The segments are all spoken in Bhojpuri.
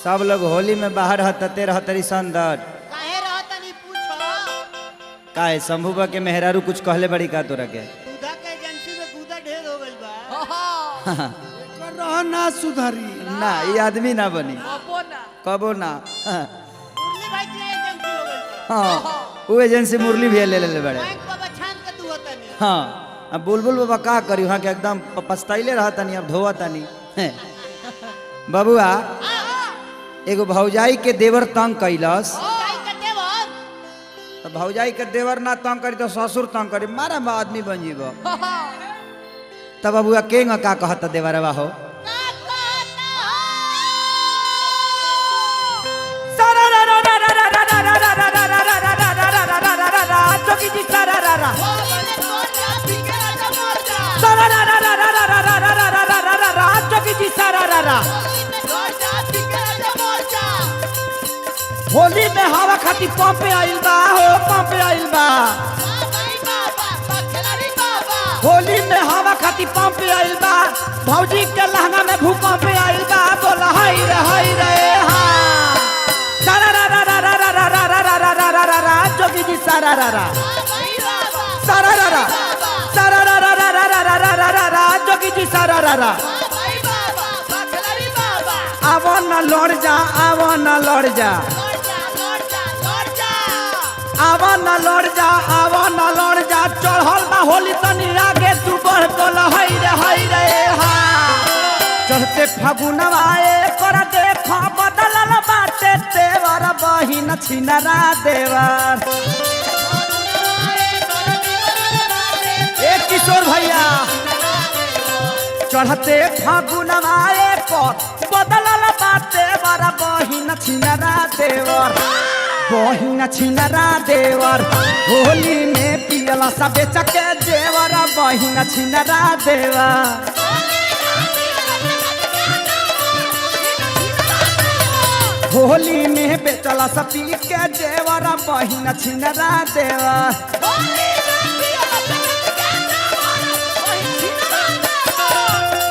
सब लोग होली में बाहर हतते रहतरी संदर काहे रहतनी पूछो। काहे शंभुबा के मेहरारू कुछ कहले बड़ी का तोरा के दूधा के एजेंसी में दूधा ढेर हो गइल बा। कर रहा ना सुधारी ना ये आदमी ना बनी कबो ना मुरली भाई के एजेंसी हो गइल बा। हाँ वो एजेंसी मुरली भी ले ले बड़े बैंक बाबा छान के दुहतनी। हाँ अब बुलबुल बाबा का करी वहाँ के एकदम पछताइले रहतनी अब धोवतनी बबुआ एगो भौजाई के देवर तंग कैलस काई के देवर तो भौजाई के देवर ना तंग करी तो ससुर तंग करी मारा बा आदमी बन जीब तब बबुआ केंग का कहता देवरवा हो होली में हवा खाती पंपे आइल बा हो पंपे आइल बा होली में हवा खाती पंपे आइल बा भौजी के लहंगा में भूकंप आइल बा बोला हाय रे हाँ सारा रा रा रा रा रा रा रा रा रा रा रा रा रा जोगी जी सारा रा रा सारा रा रा सारा रा रा रा रा रा रा रा रा रा रा जोगी जी सारा रा रा आवो न लड़ जा आवो न लड़ जा आवो न लड़ जा आवो न लड़ जा चढ़ल बा होली तनी आगे तू बढ़ बोल हई रे हाँ चढ़ते फागुनवा कर देख बदलल बाटे तेवर बहिन छिनरा देवर ए किशोर भैया चढ़ते फागुनवा पर बदलल बाटे बड़ा बहिन छिनरा देवर बहिन छिनरा देवर होली में पियला सब बेच के देवर बहिन छिनरा देवर होली में बेचला सब पी के देवर बहिन छिनरा देवर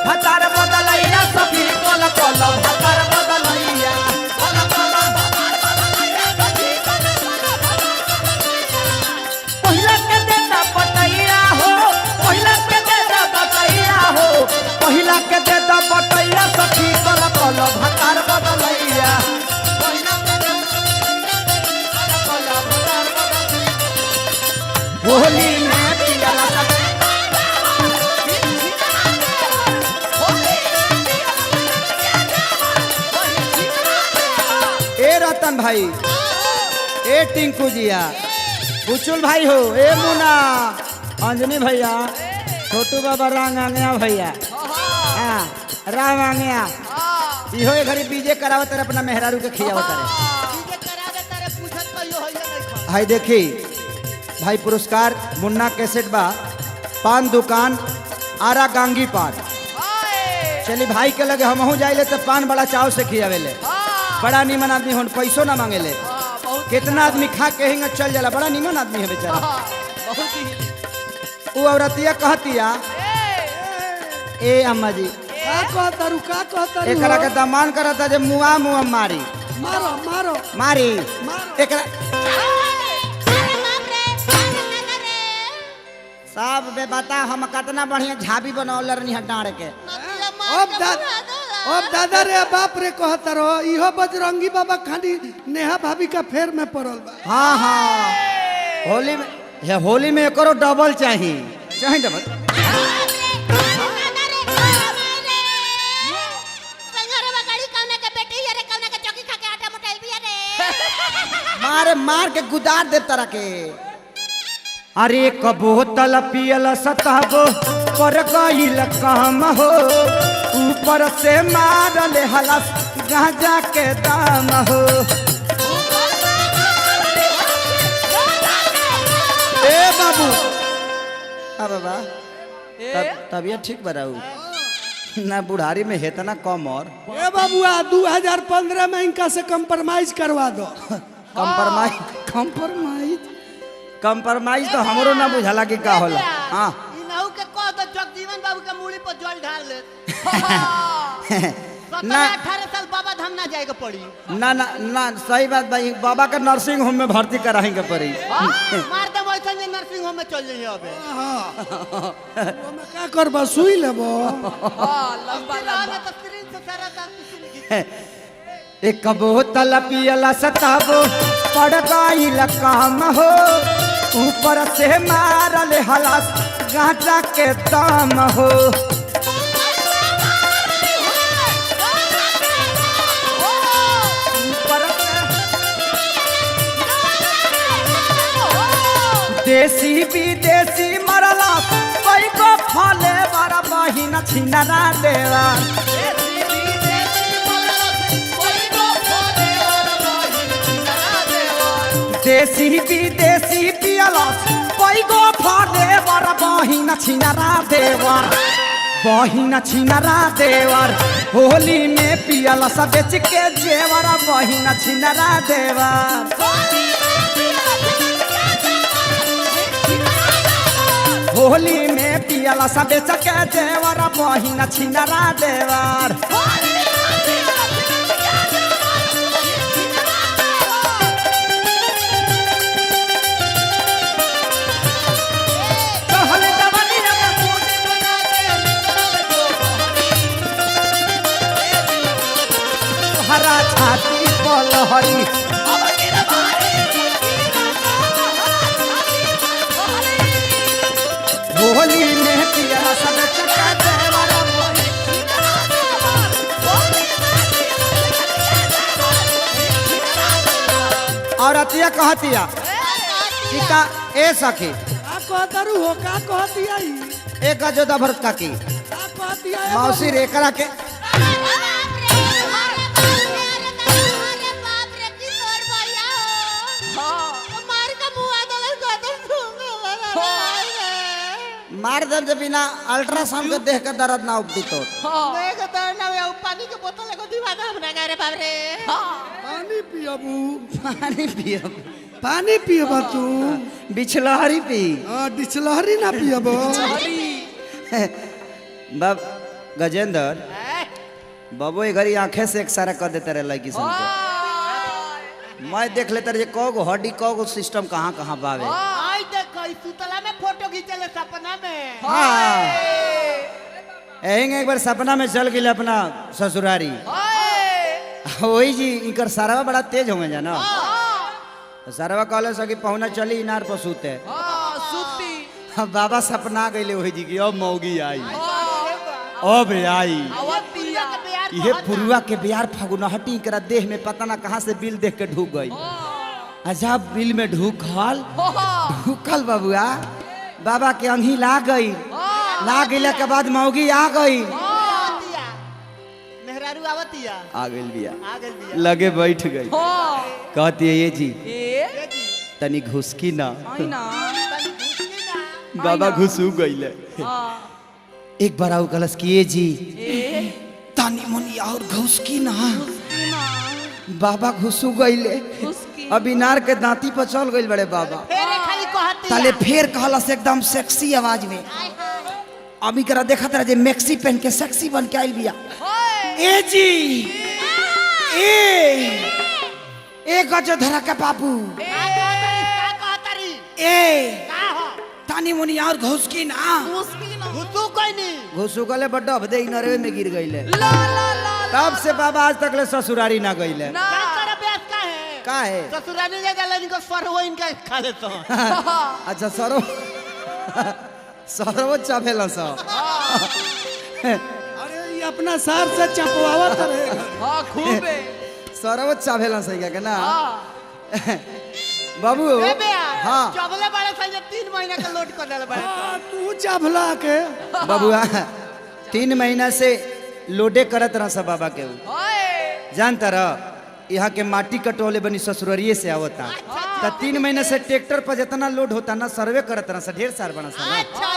भतार बदलैया सभी कोल कोल भतार बदलैया पहिला के देता बटैया हो पहिला के देता बटैया हो पहिला के देता बटैया सखी कोल कोल भतार बदलैया होली में पियला सब ए रतन भाई ए टिंकू जिया बुचुल भाई हो ए मुना अंजनी भैया छोटू बाबा रांग आंगया भैया हाँ राम आंगया इहो घड़ी बीजे करावत रहे अपना मेहरारू के खियावत रहे डीजे करा दे तारे पूछत कहियो होइए नहीं। भाई देखी भाई पुरस्कार मुन्ना कैसेट बा पान दुकान आरा गांगी पान चली भाई के लगे हमहू जाइले तो पान बड़ा चाव से खियावेले बड़ा निमन आदमी हो पैसो ना मांगेले कितना आदमी खा के हिंग चल जाला बड़ा निमन आदमी है बेचारा वो औरतिया कहतिया ए अम्मा जी का कहतारू एकरा के दमान करता जे मुआ मुआ मारी मारो मारो मारी एकरा सब बे बता हम कितना बढ़िया झाबी बनौल रहनी डाँड़ के अब दादा रे बाप रे कहता रहो इहो बजरंगी बाबा खाली नेहा भाभी का फेर में पड़ल बा हाँ हाँ होली में करो डबल चाहिए डबल मारे मार के गुदार दे तरह के अरे बोतल पियल सतहबो पर गईल काम हो ऊपर से मारल हलस गांजा के दाम हो ए बाबू बाबा तबियत ठीक बनाऊ ना बुढ़ारी में हेतना कम और ए बाबुआ 2015 में इनका से कंप्रोमाइज करवा दो कंप्रोमाइज तो हमरो ना बुझाला कि का होला हां इनहु के कह दो जगजीवन बाबू के मूड़ी पर जल ढाल ले ना 18 साल बाबा धाम ना जाएगा पड़ी। ना ना ना सही बात भाई, बाबा का नर्सिंग होम में भर्ती कराएंगे पड़ी। मार दे वैसे जे नर्सिंग होम में चल जाइए अबे। ओमे का करबा सुई लेबो लंबा तो स्क्रीन से सारा दांत किसी एक बोतल पियला सताबो पड़ गईल काम हो, ऊपर से मारल हलास गांजा के दाम हो। देसी विदेशी मरला कोई को फले बड़ा बहिन छिनरा देवा। देसी विदेशी पियला कोई को फले बड़ा बहिन छिनरा देवर, बहिन छिनरा देवर। होली में पियला सब बेच के जेवर, बहिन छिनरा देवर। होली में पियला सब बेच के जेवर, बहिन छिनरा देवर। हरा छाती पलहरी होली में पियला सब चका देवर। और अतिया कहतिया कि का ए सखी का कहतरू हो, का कहतिया ई, एक जो दभर काकी का कहतिया मौसी रेकरा के मार दर्द बिना अल्ट्रासाउंड के देख के दर्द ना उपटी तो देखो तो ना वो पानी के बोतल को दीवाना हमरा करे बाप रे। पानी पियबू, पानी पियो, पानी पियबा तू, बिछलहरी पी। डिचलहरी ना पियबो। बाब गजेंद्र बाबू ये घरी आंखें से एक सारा कर देते रहे लड़की सन के। मैं देख लेता रहे कौगो हड्डी कौगो सिस्टम कहाँ कहाँ बावे। आई देखो इस सुतला में फोटो खींचले सपना में। हाँ एक बार सपना में चल गई अपना ससुरारी। वही जी इनकर सारा बड़ा तेज होंगे जाना। सारा कहले सकी पहुना चली इनार पर सूते। बाबा सपना गईले वही जी की अब मौगी आई, अब आई ये पुरुआ के बिहार फगुनहटी करा देह में पता ना कहाँ से बिल देख के ढूक गई। अच्छा बिल में ढूकल बबुआ, बाबा के अंगी ला गई, ला गईला के बाद मौगी आ गई। मेहरारू आवतिया आ गई बिया, आ गई बिया। लगे बैठ गई। कहती है ये जी तनी घुसकी ना। बाबा घुसू गईले। एक बार आओ कलश किए जी तानी मुनी और घुसकी ना। बाबा घुसू गईले, अभी नार के दांती पर चल गई बड़े बाबा। फेरे खाली कहती ताले फेर कहलस एकदम सेक्सी आवाज में। अभी करा देखा तेरा जे मैक्सी पहन के सेक्सी बन के आइल बिया। ए जी ए गजो धरा के बाबू ए तानी मुनी और घुसकी ना। घुसू कोई नहीं, घुसू गले बड्डा भदे नरवे में गिर गईले। तब से बाबा आज तक ले ससुरारी ना गईले। का है ससुराली ले जाला इनको सरवो इनका खा लेता हूं। अच्छा सरो सरवो चापेला सा। अरे ये अपना सार से चपवावत रहेगा। हाँ खूब है। सरवो चापेला सही क्या ना बाबू। हाँ चबले बड़े से 3 महीना का लोड कर देले बड़े। तू चभला के बबुआ 3 महीना से लोडे करत रहा सब बाबा के। जानता रह यहाँ के माटी कटोले बनी ससुरारिये से आवता। तो 3 महीने से ट्रैक्टर पर जितना लोड होता ना सर्वे करत रहा ढेर सार बना सा। अच्छा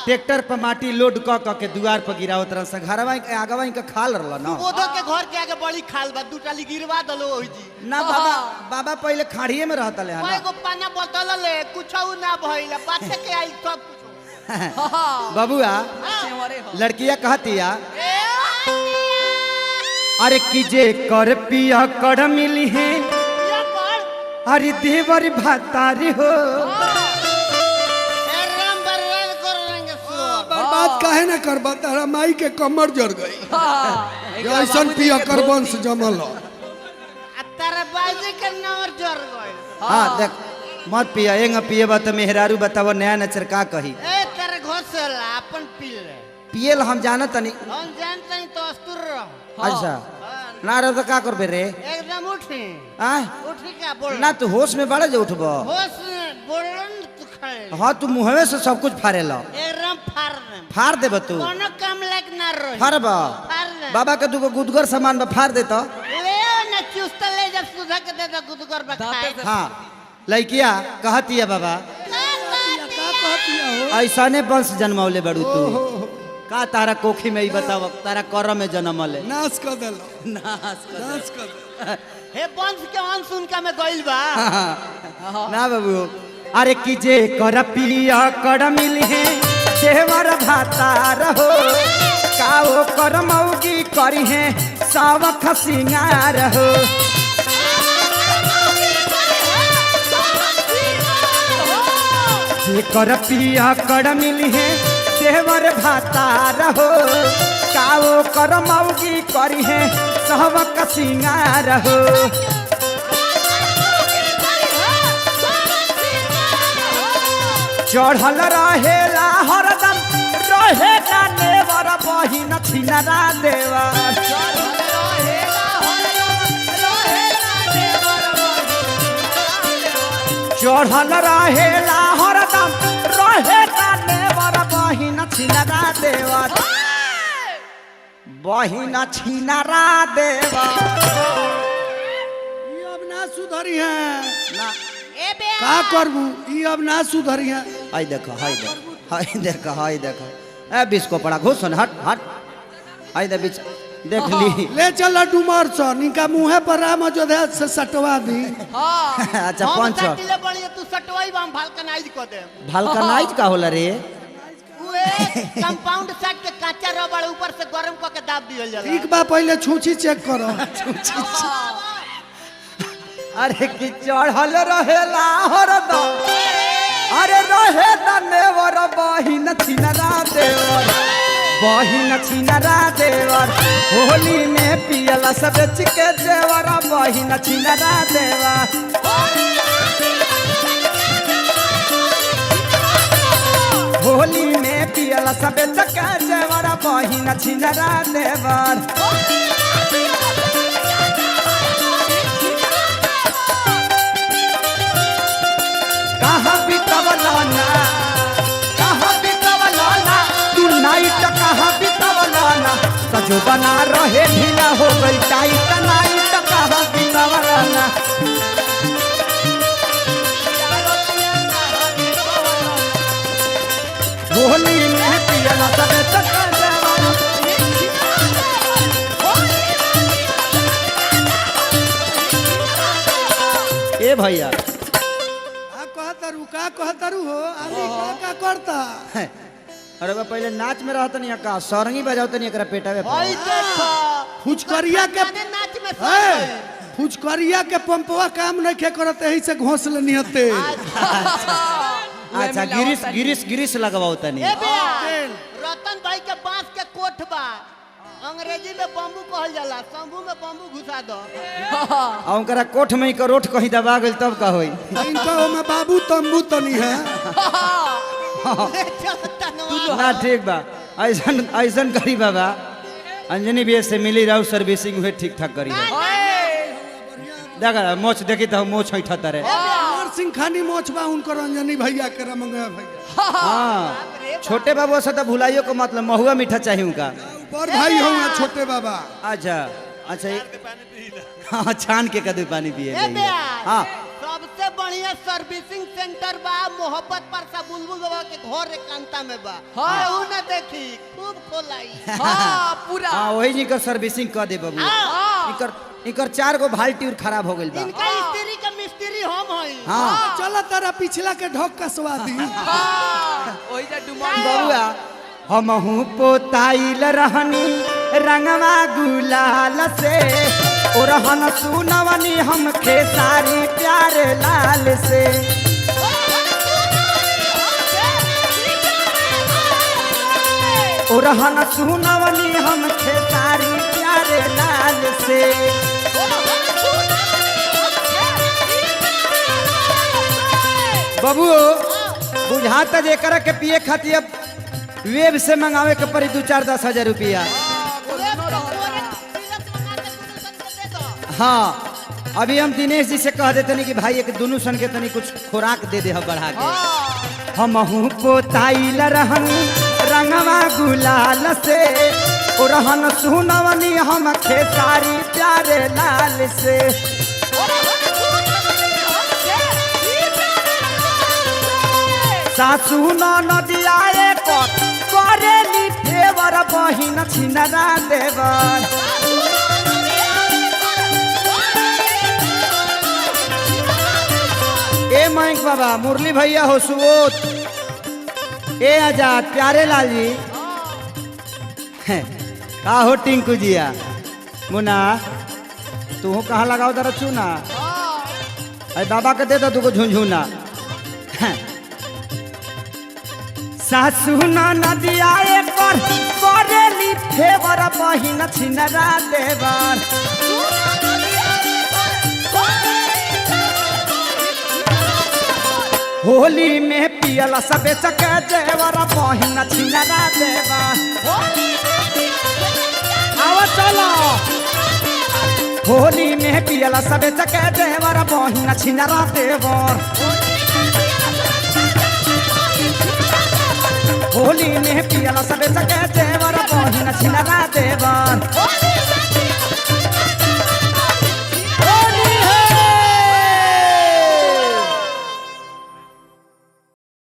ट्रैक्टर पर माटी लोड क के दुआर पर गिरावत रहा सा। घरवा आगवा इनका खाल रहला ना। ओदो के घर के आगे बड़ी खाल बा, 2 टाली गिरवा दलो ओही जी ना बाबा बाबा पहले खाड़िए में रहता ले कोई को पाना बोतल ले कुछौ ना भइला पाछे के आई सब कुछ। बबुआ लड़किया कहतिया अरे की जे कर पिया कर मिली है ये कर अरे देवर भातारी हो राम बर्बाद कर देंगे सुअर बर्बाद काहे ना करबा तारा माई के कमर जड़ गई ऐसन पिया कर वंश जमल हो। तेरे बाजी के नंबर जोड़ गए हाँ देख मत पिया एंग पिएबा तो मेहरारू बताओ नया नचर का कही ए तेरे घोसला अपन पी ले पियल हम जानत तनी हम जानते हैं तो अस्तुर रहो अच्छा ना रह तो का करबे रे एकदम उठी आ उठी क्या बोल ना तू होश में बड़ा जो उठबो होश बोलन तू खड़े हाँ तू मुहवे से सब कुछ फाड़े लो एकदम फाड़ दे फाड़ देब तू कोनो काम लायक ना रही फाड़बा फाड़ दे बाबा के तू गुदगर सामान में फाड़ दे तो ले ना चुस्त ले जब सुधा के दे दो गुदगर बखाए हाँ लड़किया कहती है बाबा का कहती हो ऐसा ने वंश जन्मौले बड़ू तू का तारा कोखी में ही बताओ तारा कर में जन्मले नाश कर देलो नाश कर दे। हे वंश के अंश उनका में गइल बा ना बाबू अरे की जे कर पिया कर मिली है देवर भातार हो काओ कर मौगी करी है सावख सिंगार हो जे कर पिया कर मिली है देवर भातार हो काओ कर मौगी करी है सावख सिंगार हो चढ़ल रहेला हरदम रहेला नेवर बहिन छिनरा देवर चढ़ल रहेला हरदम रहेला नेवर बहिन छिनरा देवर बहिन छिनरा देवर ई अब ना सुधरी है ना ए बे का करबू ई अब ना सुधरी है हाय देखो हाय देखो हाय देखो हाय देखो ए बिस्को पड़ा घुसन हट हट हाय दे बिच देख ली ले चल डुमर से निका मुंहे पर राम अयोध्या से सटवा दी अच्छा हम पंच सटिले बड़ी तू सटवाई बा हम भालकनाइज कर दे भलकनाइज का होला रे उए कंपाउंड सेट के काचा रबड़ ऊपर से गरम क के दाब दियल जाला ठीक बा पहले छूछी चेक करो अरे कि चढ़ल रहेला हरदम अरे रहे दनेवर बहिन छिनरा देवर बहिन छिनरा देवर होली में पियला सब बेच के देवर बहिन छिनरा देवर होली में पियला सब बेच के देवर बहिन छिनरा देवर कहाँ बितवलाना कहाँ बितवलाना तू नाइट कहाँ बितवलाना सजो बना रहे ढीला हो गई टाइट नाइट कहाँ बितवलाना होली में पियला सब चक्कर देवाना ए भैया का कहतरू हो आदमी का करता अरे बा पहले नाच में रहत नहीं का सरंगी बजावत नहीं एकरा पेटावे ओई देखो फुचकरिया के गाने नाच में सब ए, गए। फुचकरिया के पंपवा काम नहीं के करते यही से घोंसले नहीं हते अच्छा गिरिस गिरिस गिरिस लगवाओ तनी ए बेया रतन भाई के बांस के कोठ बा अंग्रेजी में बम्बू कहल जाला शंभू में बम्बू घुसा दो आ उनकरा कोठ में का रोट कहीं दबा गइल तब का होई इनका में बाबू तंबू तनी है ना ठीक बा ऐसन ऐसन करी बाबा अंजनी भी से मिली रहू सर्विसिंग हुए ठीक ठाक करी देखा मोच देखी तो मोच है ठतरे और सिंह खानी मोचबा उनकर रंजनी भैया के रमंगा भैया हाँ छोटे बाबू से तो भुलाइयो को मतलब महुआ मीठा चाहिए उनका बड़ भाई हो छोटे बाबा अच्छा अच्छा हाँ छान के कदू पानी पिए ए बेया हाँ सबसे बढ़िया सर्विसिंग सेंटर बा मोहब्बत पर सा बुलबुल बाबा के घर एकांता में बा ऊ ना देखी खूब खोलाई हाँ पूरा हाँ वही जी कर सर्विसिंग कर दे बाबू इकर इकर 4 गो बाल्टी और खराब हो गइल बा इनका स्त्री का मिस्त्री हम हई हाँ चल तारा पिछला के ढोक कसवा दी ओई जा डुमर बउआ हमहू पोताइल रहनी रंगवा गुलाल से ओरहन सुनवनी हम खेसारी प्यारे लाल से ओरहन सुनवनी हम खेसारी प्यारे लाल से बबू बुझाता जेकर के पिए खातिर अब वेब से मंगावे के पड़ी 2-4-10 रुपया। हाँ अभी हम दिनेश जी से कह देते कि भाई एक दोनों सन के तनी कुछ खुराक दे दे बढ़ा के। हम पोताइल रहन रंगवा गुलाल से ओरहन सुनवनी हम खेसारी प्यारे लाल से सासू नदिया करेली फेवर बहिन छिनरा देवर ए मयंक बाबा मुरली भैया हो सुबोध ए आजाद प्यारे लाल जी का हो टिंकू जिया मुना तू कहाँ लगाओ दर चूना अरे बाबा के दे दो तुको झुंझुना सासू नदिया करेली फेवर बहिन छिनरा देवर होली में पियल सबे चके जेवर बहिन छिनरा देवर आओ चलो होली में पियल सबे चके जेवर बहिन छिनरा देवर होली में पियल सबे